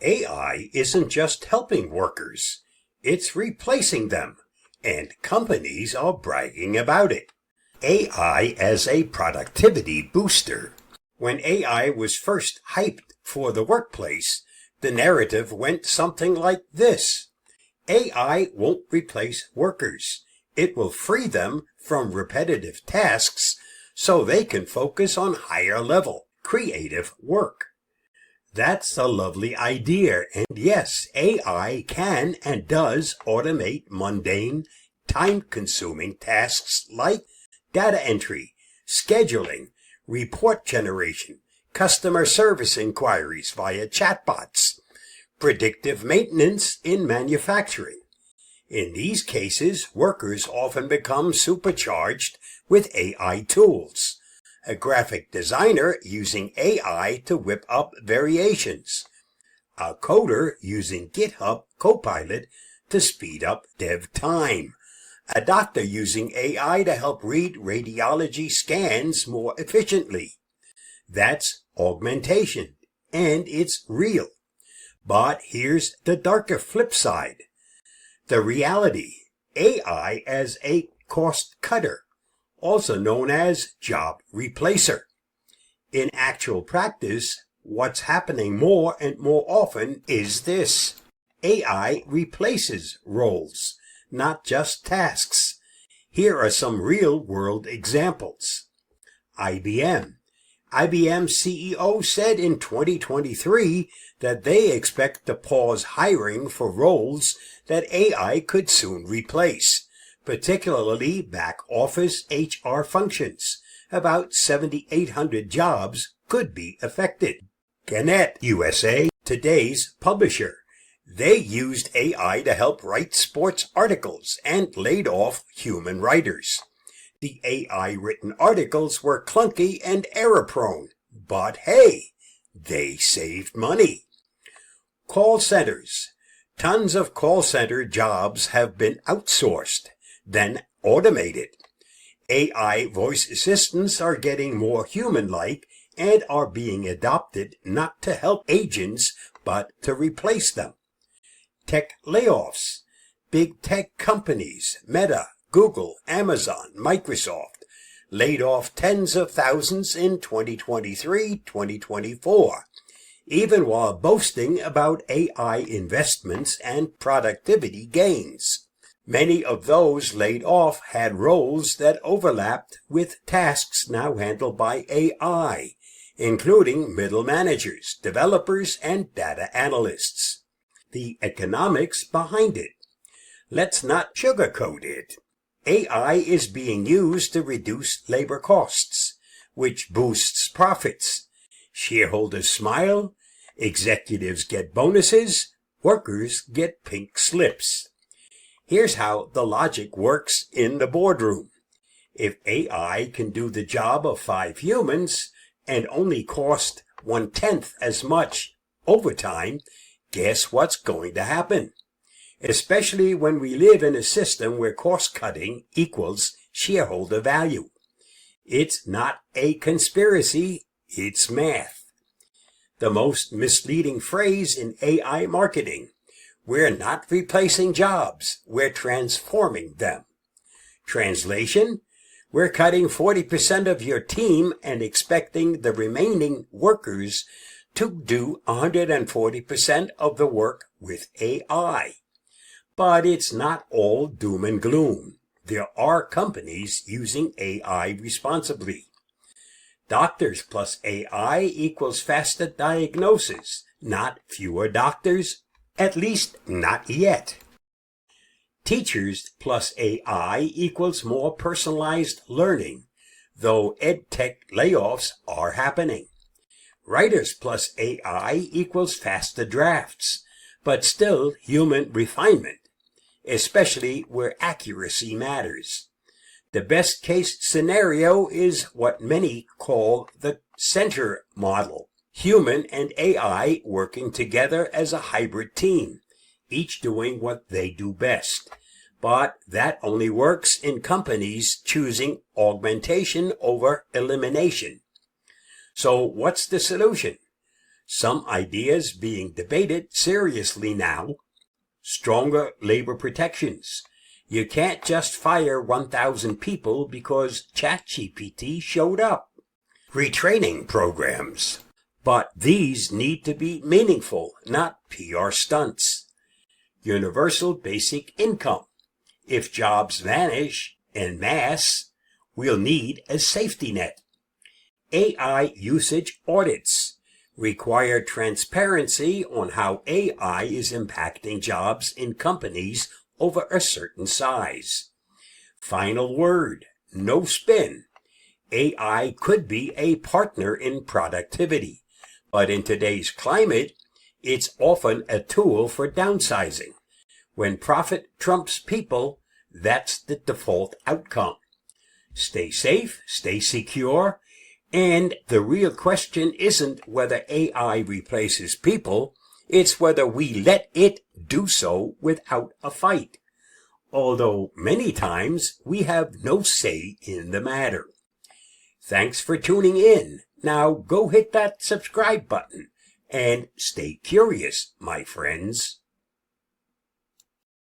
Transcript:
AI isn't just helping workers, it's replacing them, and companies are bragging about it. AI as a productivity booster. When AI was first hyped for the workplace, the narrative went something like this. AI won't replace workers. It will free them from repetitive tasks so they can focus on higher level, creative work. That's a lovely idea, and yes, AI can and does automate mundane, time-consuming tasks like data entry, scheduling, report generation, customer service inquiries via chatbots, predictive maintenance in manufacturing. In these cases, workers often become supercharged with AI tools. A graphic designer using AI to whip up variations. A coder using GitHub Copilot to speed up dev time. A doctor using AI to help read radiology scans more efficiently. That's augmentation, and it's real. But here's the darker flip side. The reality, AI as a cost cutter, also known as job replacer. In actual practice, what's happening more and more often is this. AI replaces roles, not just tasks. Here are some real-world examples. IBM. IBM's CEO said in 2023 that they expect to pause hiring for roles that AI could soon replace, particularly back-office HR functions. About 7,800 jobs could be affected. Gannett USA, today's publisher. They used AI to help write sports articles and laid off human writers. The AI-written articles were clunky and error-prone, but hey, they saved money. Call centers. Tons of call center jobs have been outsourced, then automated. AI voice assistants are getting more human-like and are being adopted not to help agents, but to replace them. Tech layoffs. Big tech companies, Meta, Google, Amazon, Microsoft, laid off tens of thousands in 2023-2024, even while boasting about AI investments and productivity gains. Many of those laid off had roles that overlapped with tasks now handled by AI, including middle managers, developers, and data analysts. The economics behind it. Let's not sugarcoat it. AI is being used to reduce labor costs, which boosts profits. Shareholders smile, executives get bonuses, workers get pink slips. Here's how the logic works in the boardroom. If AI can do the job of 5 humans and only cost 1/10 as much overtime, guess what's going to happen? Especially when we live in a system where cost-cutting equals shareholder value. It's not a conspiracy, it's math. The most misleading phrase in AI marketing. We're not replacing jobs, we're transforming them. Translation, we're cutting 40% of your team and expecting the remaining workers to do 140% of the work with AI. But it's not all doom and gloom. There are companies using AI responsibly. Doctors plus AI equals faster diagnosis, not fewer doctors, at least not yet. Teachers plus AI equals more personalized learning, though EdTech layoffs are happening. Writers plus AI equals faster drafts, but still human refinement, especially where accuracy matters. The best case scenario is what many call the center model. Human and AI working together as a hybrid team, each doing what they do best. But that only works in companies choosing augmentation over elimination. So what's the solution? Some ideas being debated seriously now. Stronger labor protections. You can't just fire 1,000 people because ChatGPT showed up. Retraining programs. But these need to be meaningful, not PR stunts. Universal basic income. If jobs vanish en masse, we'll need a safety net. AI usage audits. Require transparency on how AI is impacting jobs in companies over a certain size. Final word, no spin. AI could be a partner in productivity, but in today's climate, it's often a tool for downsizing. When profit trumps people, that's the default outcome. Stay safe, stay secure, and the real question isn't whether AI replaces people, it's whether we let it do so without a fight. Although many times we have no say in the matter. Thanks for tuning in. Now go hit that subscribe button and stay curious, my friends.